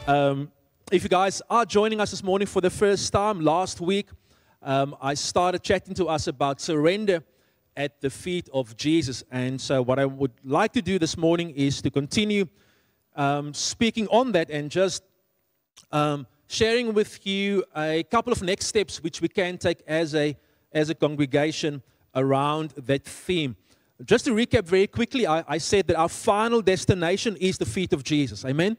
Um, if you guys are joining us this morning for the first time, last week I started chatting to us about surrender at the feet of Jesus. And so what I would like to do this morning is to continue speaking on that and just sharing with you a couple of next steps which we can take as a congregation around that theme. Just to recap very quickly, I said that our final destination is the feet of Jesus. Amen?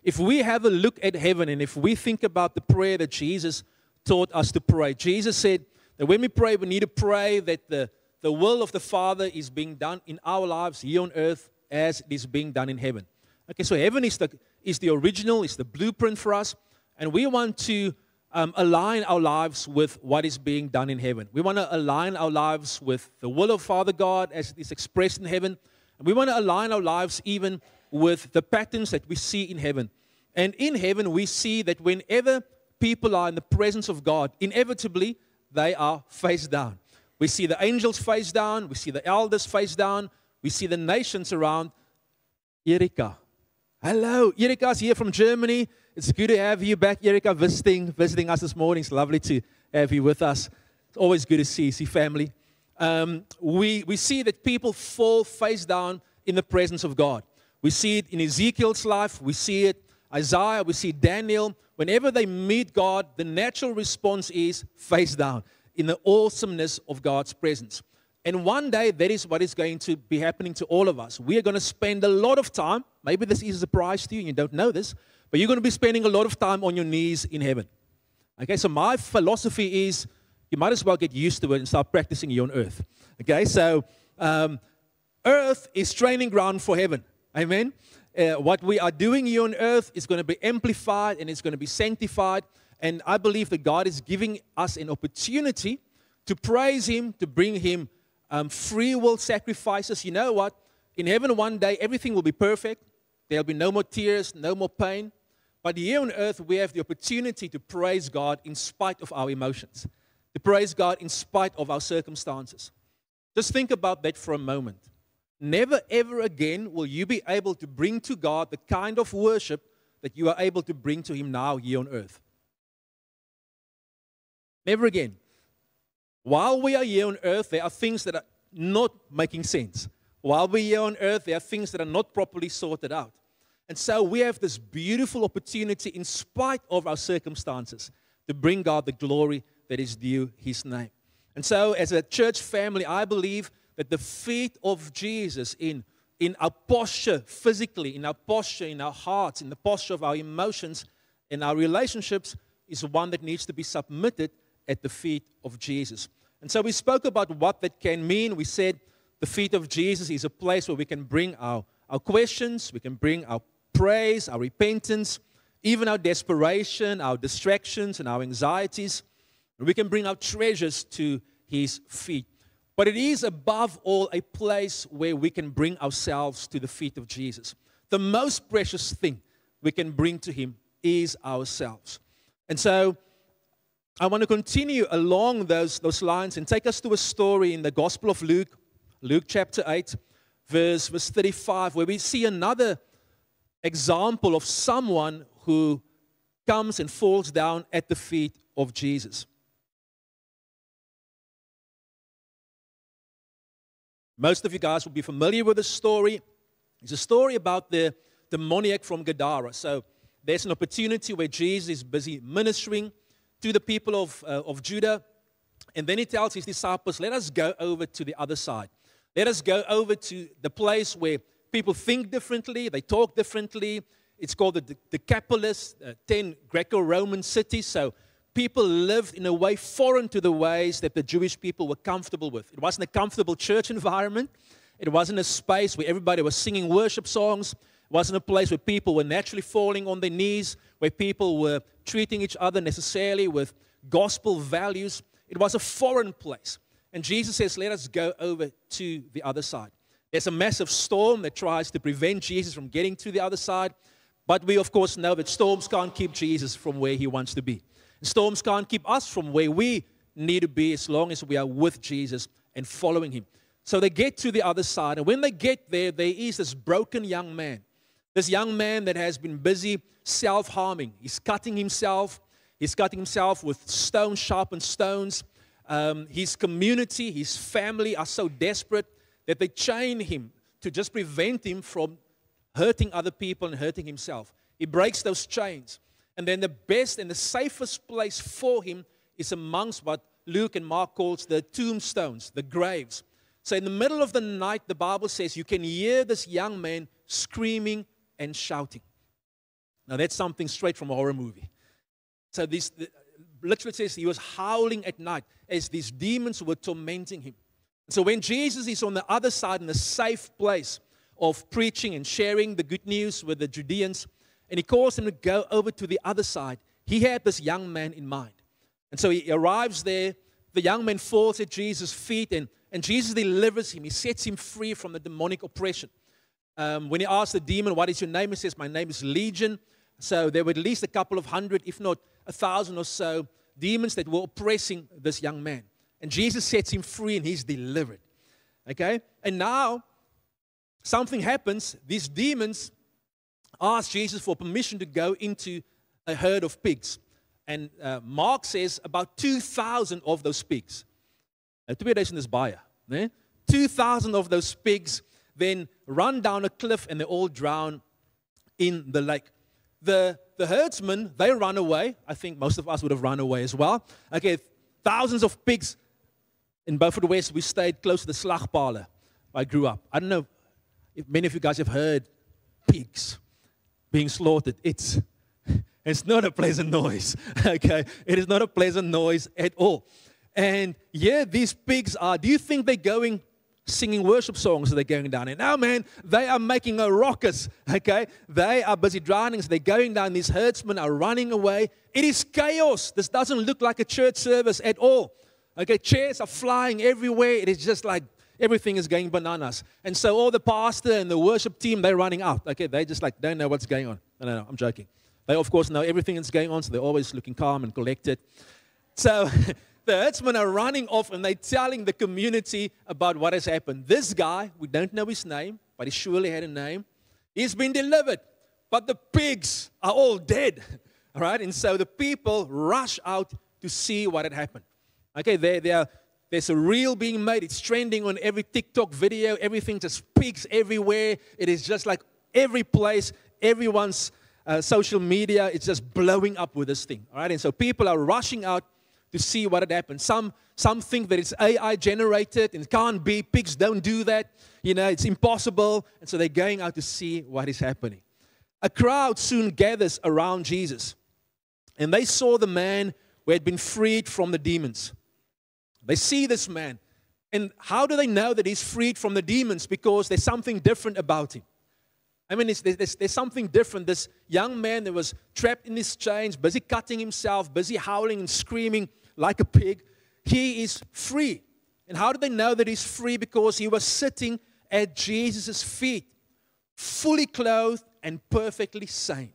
If we have a look at heaven and if we think about the prayer that Jesus taught us to pray, Jesus said that when we pray, we need to pray that the will of the Father is being done in our lives here on earth as it is being done in heaven. Okay, so heaven is the original, is the blueprint for us, and we want to align our lives with what is being done in heaven. We want to align our lives with the will of Father God as it is expressed in heaven, and we want to align our lives even with the patterns that we see in heaven. And in heaven, we see that whenever people are in the presence of God, inevitably, they are face down. We see the angels face down. We see the elders face down. We see the nations around. Erika. Hello, Erika's here from Germany. It's good to have you back, Erika, visiting us this morning. It's lovely to have you with us. It's always good to see family. We see that people fall face down in the presence of God. We see it in Ezekiel's life. We see it Isaiah. We see Daniel. Whenever they meet God, the natural response is face down in the awesomeness of God's presence. And one day, that is what is going to be happening to all of us. We are going to spend a lot of time, maybe this is a surprise to you and you don't know this, but you're going to be spending a lot of time on your knees in heaven. Okay, so my philosophy is you might as well get used to it and start practicing here on earth. Okay, so earth is training ground for heaven. Amen. What we are doing here on earth is going to be amplified and it's going to be sanctified. And I believe that God is giving us an opportunity to praise Him, to bring Him free will sacrifices. You know what? In heaven one day, everything will be perfect. There will be no more tears, no more pain. But here on earth, we have the opportunity to praise God in spite of our emotions, to praise God in spite of our circumstances. Just think about that for a moment. Never, ever again will you be able to bring to God the kind of worship that you are able to bring to Him now here on earth. Never again. While we are here on earth, there are things that are not making sense. While we're here on earth, there are things that are not properly sorted out. And so we have this beautiful opportunity, in spite of our circumstances, to bring God the glory that is due His name. And so as a church family, I believe that the feet of Jesus in our posture physically, in our posture, in our hearts, in the posture of our emotions, in our relationships, is one that needs to be submitted at the feet of Jesus. And so we spoke about what that can mean. We said the feet of Jesus is a place where we can bring our questions, we can bring our praise, our repentance, even our desperation, our distractions, and our anxieties. And we can bring our treasures to His feet. But it is above all a place where we can bring ourselves to the feet of Jesus. The most precious thing we can bring to Him is ourselves. And so I want to continue along those lines and take us to a story in the Gospel of Luke, Luke chapter 8, verse 35, where we see another example of someone who comes and falls down at the feet of Jesus. Most of you guys will be familiar with this story. It's a story about the demoniac from Gadara. So there's an opportunity where Jesus is busy ministering to the people of Judah. And then He tells His disciples, let us go over to the other side. Let us go over to the place where people think differently, they talk differently. It's called the Decapolis, 10 Greco-Roman cities. So people lived in a way foreign to the ways that the Jewish people were comfortable with. It wasn't a comfortable church environment. It wasn't a space where everybody was singing worship songs. It wasn't a place where people were naturally falling on their knees, where people were treating each other necessarily with gospel values. It was a foreign place. And Jesus says, let us go over to the other side. There's a massive storm that tries to prevent Jesus from getting to the other side. But we, of course, know that storms can't keep Jesus from where He wants to be. Storms can't keep us from where we need to be as long as we are with Jesus and following Him. So they get to the other side, and when they get there, there is this broken young man This young man that has been busy self-harming. He's cutting himself. He's cutting himself with stones, sharpened stones. His community, his family are so desperate that they chain him to just prevent him from hurting other people and hurting himself. He breaks those chains. And then the best and the safest place for him is amongst what Luke and Mark calls the tombstones, the graves. So in the middle of the night, the Bible says you can hear this young man screaming and shouting. Now that's something straight from a horror movie. So literally says he was howling at night as these demons were tormenting him. So when Jesus is on the other side in a safe place of preaching and sharing the good news with the Judeans, and he calls him to go over to the other side, he had this young man in mind. And so he arrives there, the young man falls at Jesus' feet, and Jesus delivers him. He sets him free from the demonic oppression. When he asks the demon, what is your name? He says, my name is Legion. So there were at least a couple of hundred, if not 1,000 or so, demons that were oppressing this young man. And Jesus sets him free and he's delivered. Okay? And now, something happens. These demons ask Jesus for permission to go into a herd of pigs. And Mark says about 2,000 of those pigs. 2000 is baie. 2,000 of those pigs then run down a cliff and they all drown in the lake. The herdsmen, they run away. I think most of us would have run away as well. Okay, thousands of pigs. In Beaufort West, we stayed close to the slagpale. I grew up. I don't know if many of you guys have heard pigs being slaughtered. It's not a pleasant noise. Okay, it is not a pleasant noise at all. And yeah, these pigs are, do you think they're going singing worship songs as they're going down? And now, man, they are making a ruckus, okay? They are busy drowning, so they're going down. These herdsmen are running away. It is chaos. This doesn't look like a church service at all. Okay, chairs are flying everywhere. It is just like everything is going bananas. And so all the pastor and the worship team, they're running out. Okay, they just like don't know what's going on. No, I'm joking. They, of course, know everything that's going on, so they're always looking calm and collected. So the herdsmen are running off and they're telling the community about what has happened. This guy, we don't know his name, but he surely had a name. He's been delivered, but the pigs are all dead. All right, and so the people rush out to see what had happened. Okay, there's a reel being made. It's trending on every TikTok video. Everything just pigs everywhere. It is just like every place, everyone's social media, it's just blowing up with this thing. All right, and so people are rushing out to see what had happened. Some think that it's AI generated and it can't be. Pigs don't do that. You know, it's impossible. And so they're going out to see what is happening. A crowd soon gathers around Jesus. And they saw the man who had been freed from the demons. They see this man. And how do they know that he's freed from the demons? Because there's something different about him. I mean, there's something different. This young man that was trapped in his chains, busy cutting himself, busy howling and screaming like a pig, he is free. And how do they know that he's free? Because he was sitting at Jesus' feet, fully clothed and perfectly sane.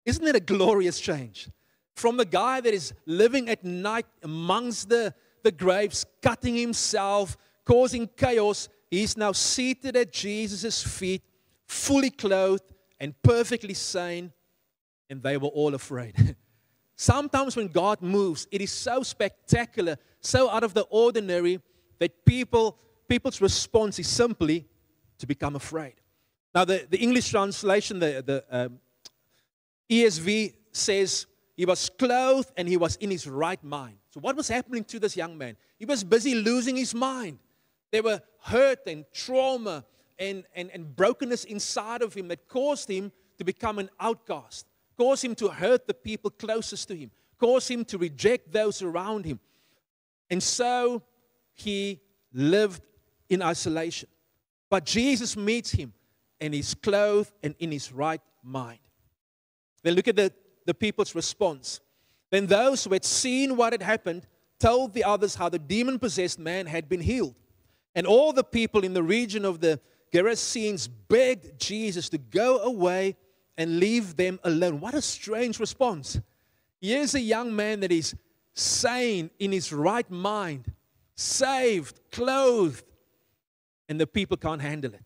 Isn't it a glorious change? From the guy that is living at night amongst the graves, cutting himself, causing chaos, he's now seated at Jesus' feet, fully clothed and perfectly sane, and they were all afraid. Sometimes when God moves, it is so spectacular, so out of the ordinary, that people's response is simply to become afraid. Now, the English translation, the ESV says, he was clothed and he was in his right mind. So what was happening to this young man? He was busy losing his mind. There were hurt and trauma and brokenness inside of him that caused him to become an outcast, caused him to hurt the people closest to him, caused him to reject those around him. And so he lived in isolation. But Jesus meets him and he's clothed and in his right mind. Then look at the people's response. Then those who had seen what had happened told the others how the demon-possessed man had been healed. And all the people in the region of the Gerasenes begged Jesus to go away and leave them alone. What a strange response. Here's a young man that is sane, in his right mind, saved, clothed, and the people can't handle it.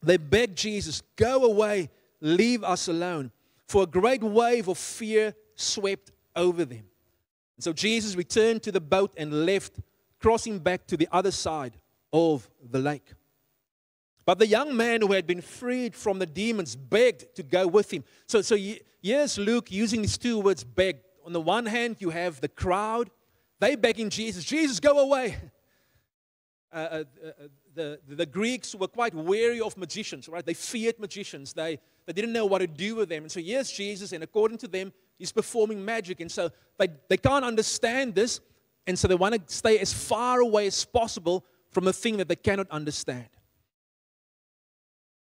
They begged Jesus, "Go away, leave us alone." For a great wave of fear swept over them. And so Jesus returned to the boat and left, crossing back to the other side of the lake. But the young man who had been freed from the demons begged to go with him. So here's Luke using these two words, begged. On the one hand, you have the crowd. They begging Jesus, "Jesus, go away." The Greeks were quite wary of magicians, right? They feared magicians. They didn't know what to do with them. And so here's Jesus, and according to them, he's performing magic. And so they can't understand this, and so they want to stay as far away as possible from a thing that they cannot understand.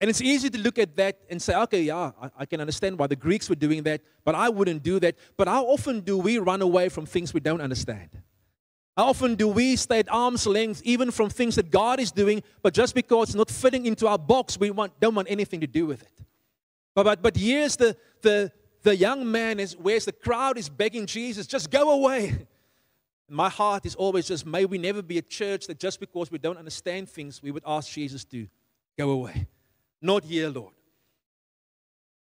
And it's easy to look at that and say, okay, yeah, I can understand why the Greeks were doing that, but I wouldn't do that. But how often do we run away from things we don't understand? How often do we stay at arm's length even from things that God is doing, but just because it's not fitting into our box, we don't want anything to do with it? But here's the young man, whereas the crowd is begging Jesus, "Just go away." My heart is always just, may we never be a church that just because we don't understand things, we would ask Jesus to go away. Not here, Lord.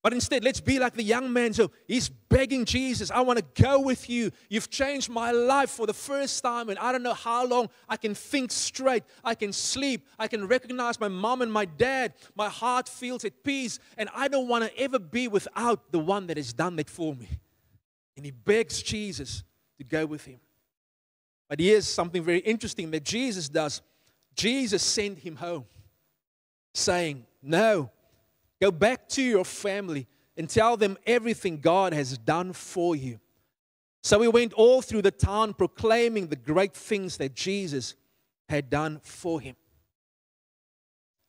But instead, let's be like the young man. So he's begging Jesus, "I want to go with you. You've changed my life for the first time, and I don't know how long I can think straight. I can sleep. I can recognize my mom and my dad. My heart feels at peace, and I don't want to ever be without the one that has done that for me." And he begs Jesus to go with him. But here's something very interesting that Jesus does. Jesus sent him home, saying, "No, go back to your family and tell them everything God has done for you." So he went all through the town proclaiming the great things that Jesus had done for him.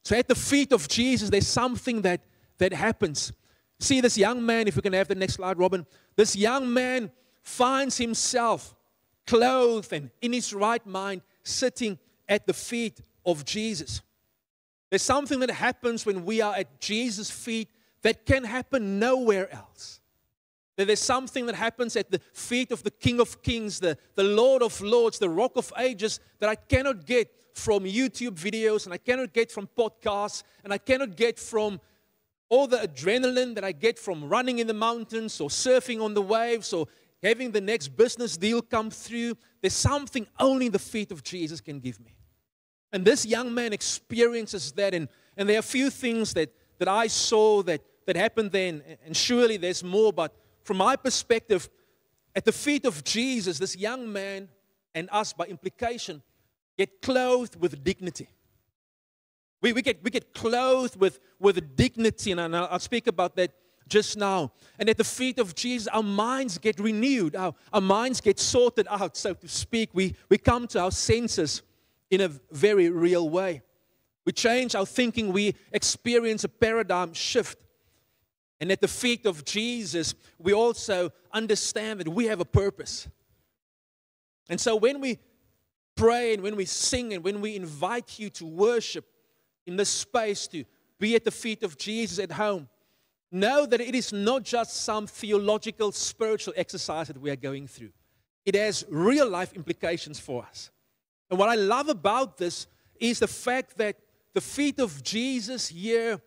So at the feet of Jesus, there's something that happens. See this young man, if we can have the next slide, Robin. This young man finds himself clothed and in his right mind, sitting at the feet of Jesus. There's something that happens when we are at Jesus' feet that can happen nowhere else. There's something that happens at the feet of the King of Kings, the Lord of Lords, the Rock of Ages, that I cannot get from YouTube videos, and I cannot get from podcasts, and I cannot get from all the adrenaline that I get from running in the mountains or surfing on the waves or having the next business deal come through. There's something only the feet of Jesus can give me. And this young man experiences that, and there are a few things that I saw that happened then, and surely there's more, but from my perspective, at the feet of Jesus, this young man, and us by implication, get clothed with dignity. We get clothed with dignity, and I'll speak about that just now. And at the feet of Jesus, our minds get renewed, our minds get sorted out, so to speak. We come to our senses in a very real way. We change our thinking. We experience a paradigm shift. And at the feet of Jesus, we also understand that we have a purpose. And so when we pray and when we sing and when we invite you to worship in this space, to be at the feet of Jesus at home, know that it is not just some theological, spiritual exercise that we are going through. It has real life implications for us. And what I love about this is the fact that the feet of Jesus here,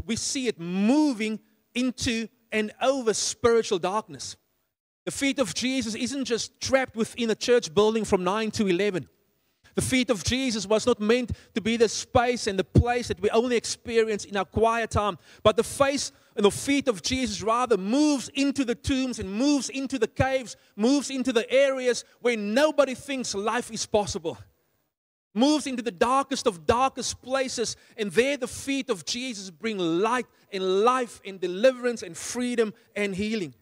we see it moving into and over spiritual darkness. The feet of Jesus isn't just trapped within a church building from 9 to 11. The feet of Jesus was not meant to be the space and the place that we only experience in our quiet time, but the face and the feet of Jesus rather moves into the tombs and moves into the caves, moves into the areas where nobody thinks life is possible. Moves into the darkest of darkest places, and there the feet of Jesus bring light and life and deliverance and freedom and healing.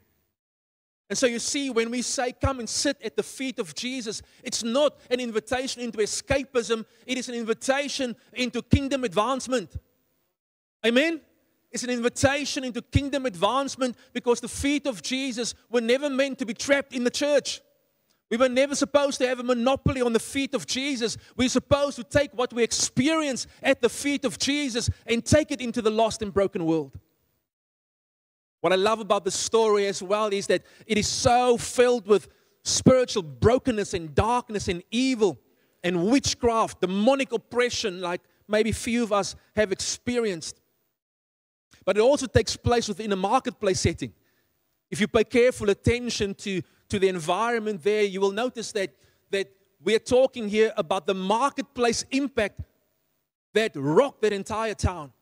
And so you see, when we say come and sit at the feet of Jesus, it's not an invitation into escapism, it is an invitation into kingdom advancement. Amen? It's an invitation into kingdom advancement, because the feet of Jesus were never meant to be trapped in the church. We were never supposed to have a monopoly on the feet of Jesus. We're supposed to take what we experience at the feet of Jesus and take it into the lost and broken world. What I love about the story as well is that it is so filled with spiritual brokenness and darkness and evil and witchcraft, demonic oppression, like maybe few of us have experienced. But it also takes place within a marketplace setting. If you pay careful attention to the environment there, you will notice that we're talking here about the marketplace impact that rocked that entire town.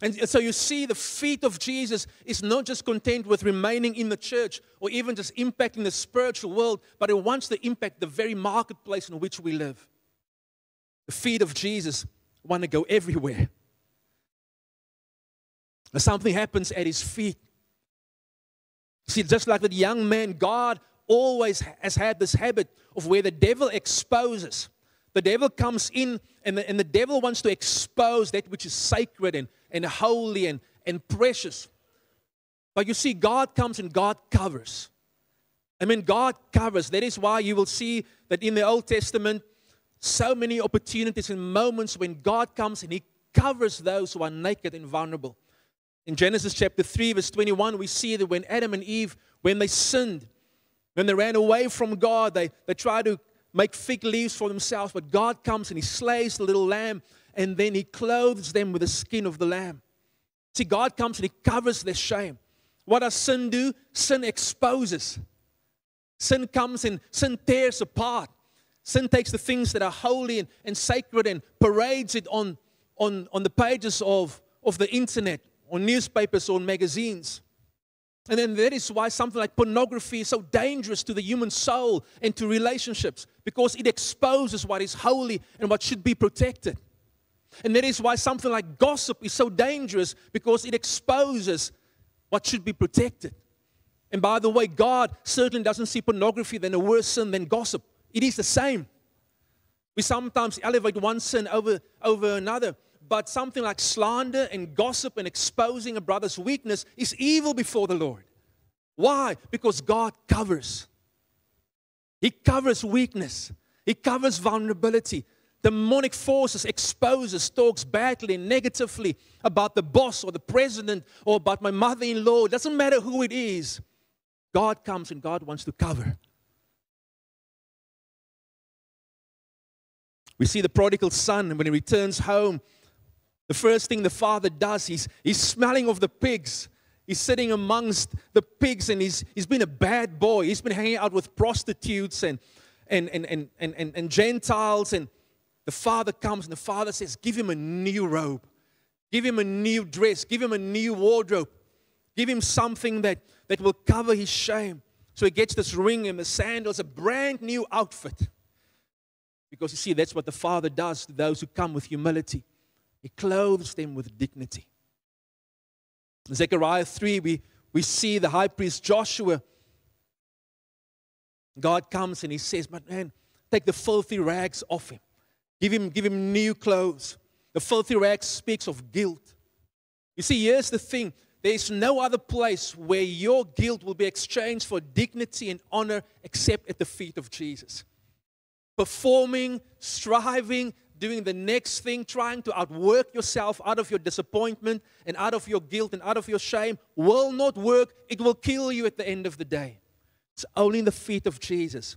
And so you see, the feet of Jesus is not just content with remaining in the church or even just impacting the spiritual world, but it wants to impact the very marketplace in which we live. The feet of Jesus want to go everywhere. And something happens at his feet. See, just like that young man, God always has had this habit of where the devil exposes. The devil comes in and the devil wants to expose that which is sacred and holy and precious. But you see, God comes and God covers. I mean, God covers. That is why you will see that in the Old Testament, so many opportunities and moments when God comes and He covers those who are naked and vulnerable. In Genesis chapter 3, verse 21, we see that when Adam and Eve, when they sinned, when they ran away from God, they tried to make fig leaves for themselves, but God comes and He slays the little lamb, and then He clothes them with the skin of the lamb. See, God comes and He covers their shame. What does sin do? Sin exposes. Sin comes and sin tears apart. Sin takes the things that are holy and sacred and parades it on the pages of the internet, on newspapers or magazines. And then that is why something like pornography is so dangerous to the human soul and to relationships, because it exposes what is holy and what should be protected. And that is why something like gossip is so dangerous, because it exposes what should be protected. And by the way, God certainly doesn't see pornography as a worse sin than gossip. It is the same. We sometimes elevate one sin over another. But something like slander and gossip and exposing a brother's weakness is evil before the Lord. Why? Because God covers. He covers weakness. He covers vulnerability. Demonic forces exposes, talks badly and negatively about the boss or the president or about my mother-in-law. It doesn't matter who it is. God comes and God wants to cover. We see the prodigal son when he returns home. The first thing the father does, he's smelling of the pigs. He's sitting amongst the pigs, and he's been a bad boy. He's been hanging out with prostitutes and Gentiles. And the father comes and the father says, give him a new robe. Give him a new dress. Give him a new wardrobe. Give him something that will cover his shame. So he gets this ring and the sandals, a brand new outfit. Because you see, that's what the father does to those who come with humility. He clothes them with dignity. In Zechariah 3, we see the high priest Joshua. God comes and He says, but man, take the filthy rags off him. Give him new clothes. The filthy rags speaks of guilt. You see, here's the thing. There is no other place where your guilt will be exchanged for dignity and honor except at the feet of Jesus. Performing, striving, doing the next thing, trying to outwork yourself out of your disappointment and out of your guilt and out of your shame will not work. It will kill you at the end of the day. It's only in the feet of Jesus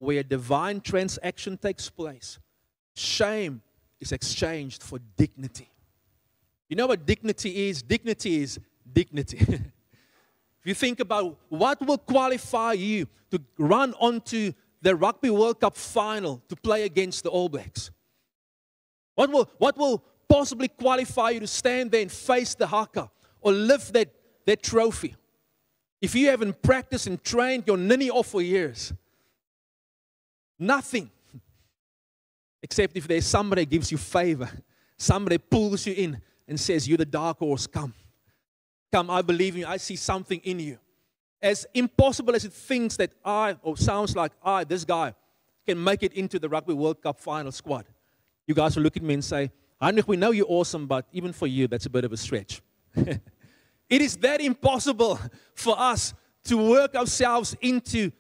where a divine transaction takes place. Shame is exchanged for dignity. You know what dignity is? Dignity is dignity. If you think about what will qualify you to run onto the Rugby World Cup final to play against the All Blacks, what will possibly qualify you to stand there and face the haka or lift that trophy? If you haven't practiced and trained your ninny off for years, nothing. Except if there's somebody that gives you favor, somebody pulls you in and says, you're the dark horse, come. Come, I believe in you, I see something in you. As impossible as it thinks that sounds like this guy can make it into the Rugby World Cup final squad. You guys will look at me and say, Heinrich, we know you're awesome, but even for you, that's a bit of a stretch. It is that impossible for us to work ourselves into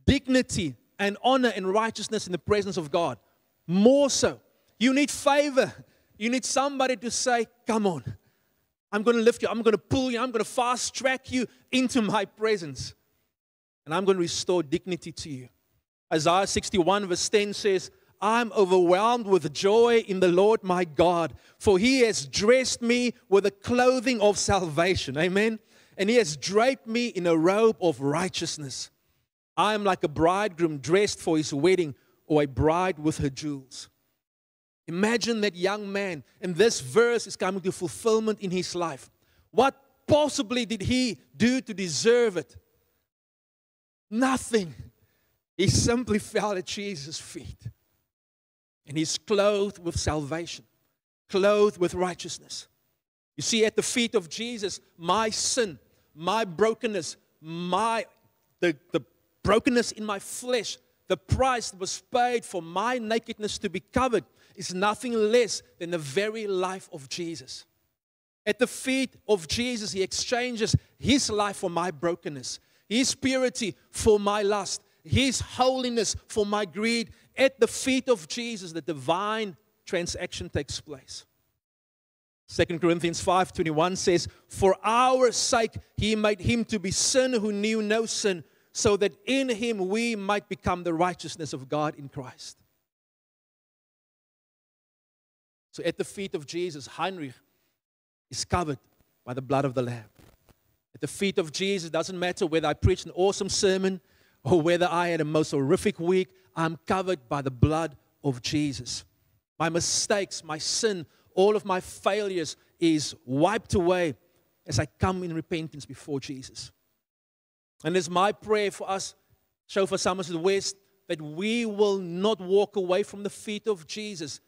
dignity and honor and righteousness in the presence of God. More so. You need favor. You need somebody to say, come on. I'm going to lift you. I'm going to pull you. I'm going to fast track you into my presence. And I'm going to restore dignity to you. Isaiah 61 verse 10 says, I'm overwhelmed with joy in the Lord my God, for He has dressed me with the clothing of salvation. Amen. And He has draped me in a robe of righteousness. I am like a bridegroom dressed for his wedding, or a bride with her jewels. Imagine that young man, and this verse is coming to fulfillment in his life. What possibly did he do to deserve it? Nothing. He simply fell at Jesus' feet. And he's clothed with salvation, clothed with righteousness. You see, at the feet of Jesus, my sin, my brokenness, the brokenness in my flesh, the price that was paid for my nakedness to be covered is nothing less than the very life of Jesus. At the feet of Jesus, He exchanges His life for my brokenness, His purity for my lust, His holiness for my greed. At the feet of Jesus, the divine transaction takes place. 2 Corinthians 5:21 says, "For our sake He made Him to be sin who knew no sin, so that in Him we might become the righteousness of God in Christ." So at the feet of Jesus, Heinrich is covered by the blood of the Lamb. At the feet of Jesus, it doesn't matter whether I preached an awesome sermon or whether I had a most horrific week, I'm covered by the blood of Jesus. My mistakes, my sin, all of my failures is wiped away as I come in repentance before Jesus. And it's my prayer for us, Shofar Somerset West, that we will not walk away from the feet of Jesus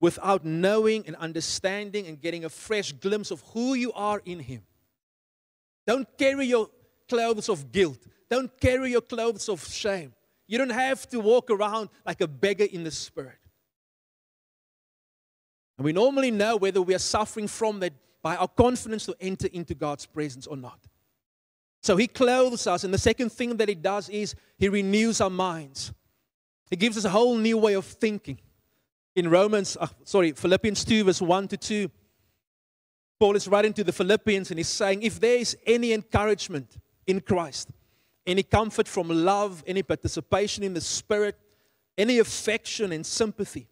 without knowing and understanding and getting a fresh glimpse of who you are in Him. Don't carry your clothes of guilt. Don't carry your clothes of shame. You don't have to walk around like a beggar in the Spirit. And we normally know whether we are suffering from that by our confidence to enter into God's presence or not. So He clothes us, and the second thing that He does is He renews our minds. He gives us a whole new way of thinking. In Philippians 2, verse 1 to 2, Paul is writing to the Philippians and he's saying, if there is any encouragement in Christ, any comfort from love, any participation in the Spirit, any affection and sympathy,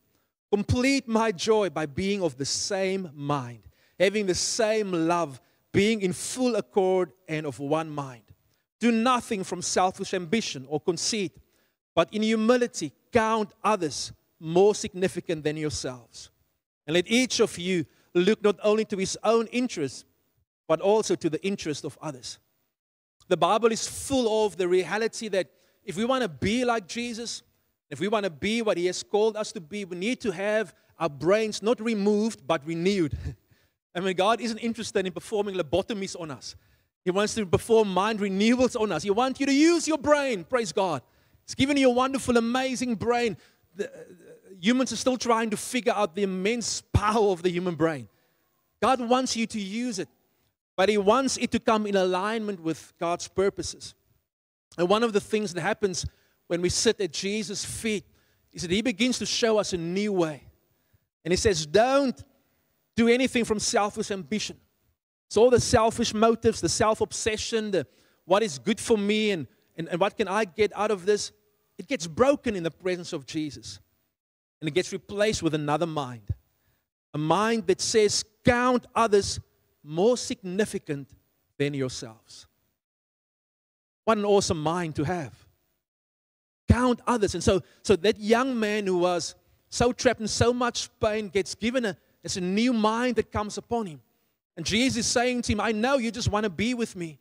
complete my joy by being of the same mind, having the same love, being in full accord and of one mind. Do nothing from selfish ambition or conceit, but in humility count others more significant than yourselves. And let each of you look not only to his own interests, but also to the interest of others. The Bible is full of the reality that if we want to be like Jesus, if we want to be what He has called us to be, we need to have our brains not removed, but renewed. I mean, God isn't interested in performing lobotomies on us. He wants to perform mind renewals on us. He wants you to use your brain. Praise God. He's given you a wonderful, amazing brain. Humans are still trying to figure out the immense power of the human brain. God wants you to use it, but He wants it to come in alignment with God's purposes. And one of the things that happens when we sit at Jesus' feet is that He begins to show us a new way. And He says, don't do anything from selfish ambition. It's all the selfish motives, the self-obsession, what is good for me and what can I get out of this. It gets broken in the presence of Jesus. And it gets replaced with another mind. A mind that says, count others more significant than yourselves. What an awesome mind to have. Count others. And so that young man who was so trapped in so much pain gets given a new mind that comes upon him. And Jesus is saying to him, I know you just want to be with me,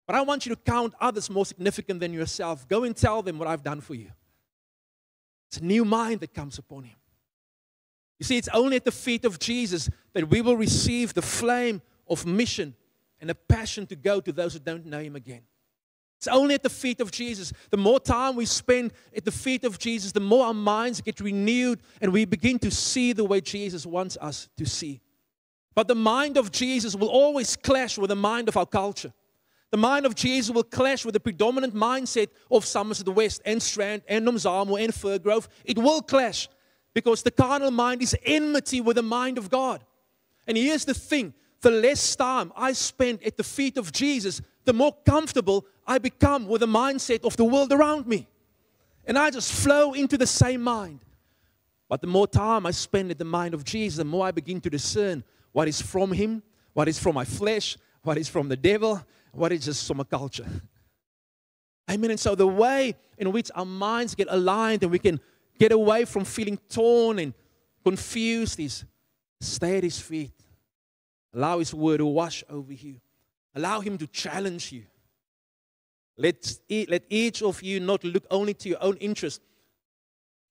but I want you to count others more significant than yourself. Go and tell them what I've done for you. It's a new mind that comes upon him. You see, it's only at the feet of Jesus that we will receive the flame of mission and a passion to go to those who don't know Him again. It's only at the feet of Jesus. The more time we spend at the feet of Jesus, the more our minds get renewed and we begin to see the way Jesus wants us to see. But the mind of Jesus will always clash with the mind of our culture. The mind of Jesus will clash with the predominant mindset of Somerset West and Strand and Nomzamo and Firgrove. It will clash because the carnal mind is enmity with the mind of God. And here's the thing. The less time I spend at the feet of Jesus, the more comfortable I become with the mindset of the world around me. And I just flow into the same mind. But the more time I spend at the mind of Jesus, the more I begin to discern what is from Him, what is from my flesh, what is from the devil, what is just from a culture. Amen. And so the way in which our minds get aligned and we can get away from feeling torn and confused is stay at His feet. Allow His word to wash over you. Allow Him to challenge you. Let each of you not look only to your own interest.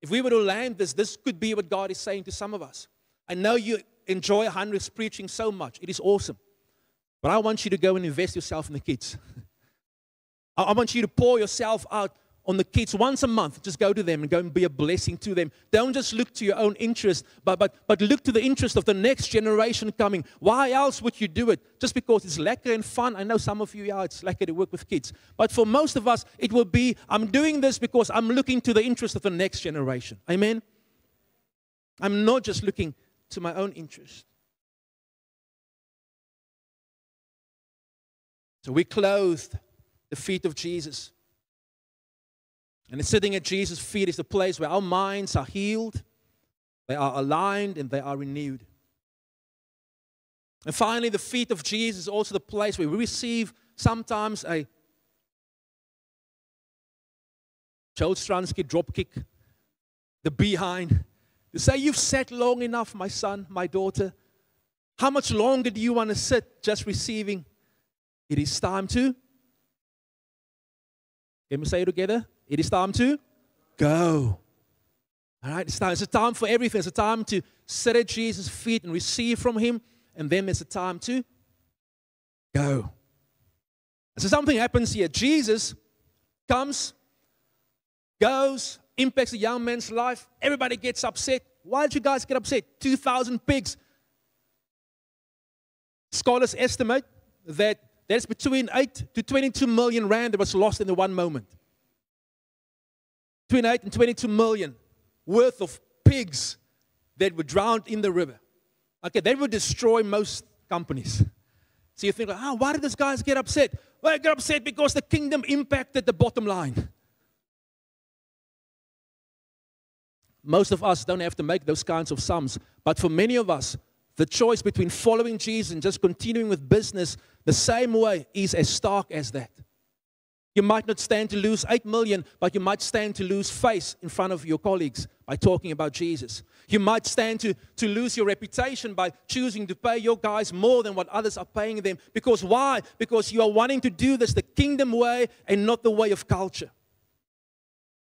If we were to land this could be what God is saying to some of us. I know you enjoy Heinrich's preaching so much. It is awesome. But I want you to go and invest yourself in the kids. I want you to pour yourself out on the kids once a month. Just go to them and go and be a blessing to them. Don't just look to your own interest, but look to the interest of the next generation coming. Why else would you do it? Just because it's lekker and fun. I know some of you, it's lekker to work with kids. But for most of us, it will be, I'm doing this because I'm looking to the interest of the next generation. Amen? I'm not just looking to my own interest. So we clothed the feet of Jesus. And sitting at Jesus' feet is the place where our minds are healed, they are aligned, and they are renewed. And finally, the feet of Jesus is also the place where we receive sometimes a Joel Stransky drop kick, the behind, to say, you've sat long enough, my son, my daughter. How much longer do you want to sit just receiving? It is time to, can we say it together? It is time to go. All right, it's a time for everything. It's a time to sit at Jesus' feet and receive from Him. And then there's a time to go. And so something happens here. Jesus comes, goes, impacts a young man's life. Everybody gets upset. Why did you guys get upset? 2,000 pigs. Scholars estimate that there's between 8 to 22 million rand that was lost in the one moment. Between 8 and 22 million worth of pigs that were drowned in the river. Okay, they would destroy most companies. So you think, why did these guys get upset? Well, they get upset because the kingdom impacted the bottom line. Most of us don't have to make those kinds of sums. But for many of us, the choice between following Jesus and just continuing with business the same way is as stark as that. You might not stand to lose 8 million, but you might stand to lose face in front of your colleagues by talking about Jesus. You might stand to lose your reputation by choosing to pay your guys more than what others are paying them. Because why? Because you are wanting to do this the kingdom way and not the way of culture.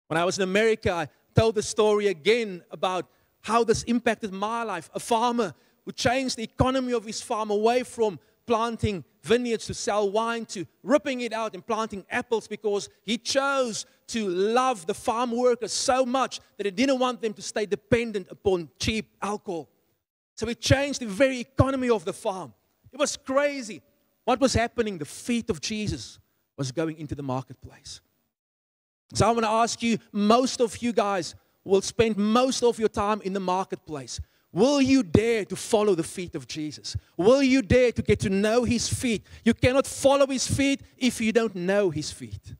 When I was in America, I told the story again about how this impacted my life. A farmer who changed the economy of his farm away from planting vineyards to sell wine, to ripping it out and planting apples, because he chose to love the farm workers so much that he didn't want them to stay dependent upon cheap alcohol. So he changed the very economy of the farm. It was crazy. What was happening? The feet of Jesus was going into the marketplace. So I want to ask you, most of you guys will spend most of your time in the marketplace. Will you dare to follow the feet of Jesus? Will you dare to get to know His feet? You cannot follow His feet if you don't know His feet.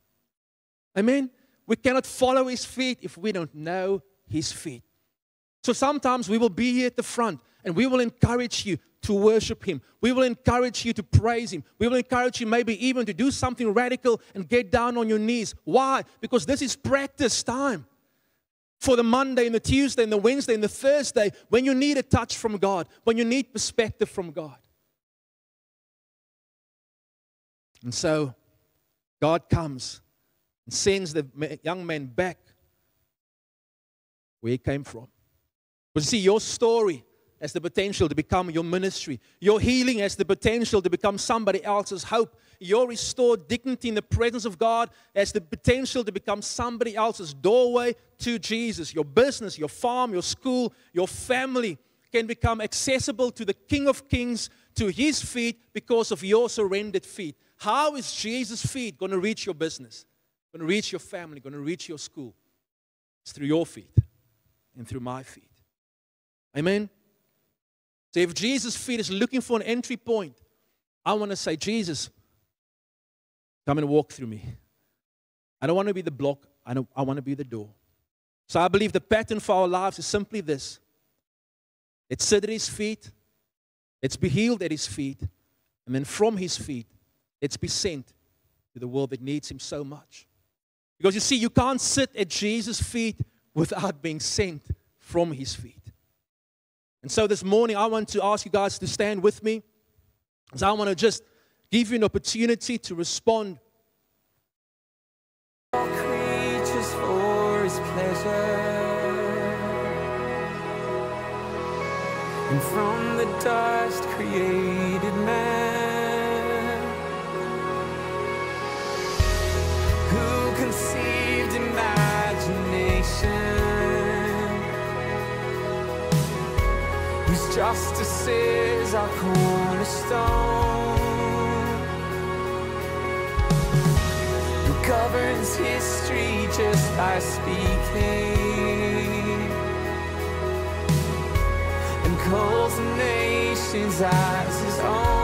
Amen? We cannot follow His feet if we don't know His feet. So sometimes we will be here at the front and we will encourage you to worship Him. We will encourage you to praise Him. We will encourage you maybe even to do something radical and get down on your knees. Why? Because this is practice time. For the Monday and the Tuesday and the Wednesday and the Thursday, when you need a touch from God, when you need perspective from God. And so, God comes and sends the young man back where he came from. But you see, your story has the potential to become your ministry. Your healing has the potential to become somebody else's hope. Your restored dignity in the presence of God has the potential to become somebody else's doorway to Jesus. Your business, your farm, your school, your family can become accessible to the King of Kings, to His feet, because of your surrendered feet. How is Jesus' feet going to reach your business, going to reach your family, going to reach your school? It's through your feet and through my feet. Amen? So if Jesus' feet is looking for an entry point, I want to say, Jesus, come and walk through me. I don't want to be the block. I want to be the door. So I believe the pattern for our lives is simply this. Let's sit at His feet. Let's be healed at His feet. And then from His feet, let's be sent to the world that needs Him so much. Because you see, you can't sit at Jesus' feet without being sent from His feet. And so this morning, I want to ask you guys to stand with me. Because I want to just give you an opportunity to respond. All creatures for His pleasure, and from the dust created man, who conceived imagination, whose justice is our cornerstone, governs history just by speaking, and calls the nations as His own.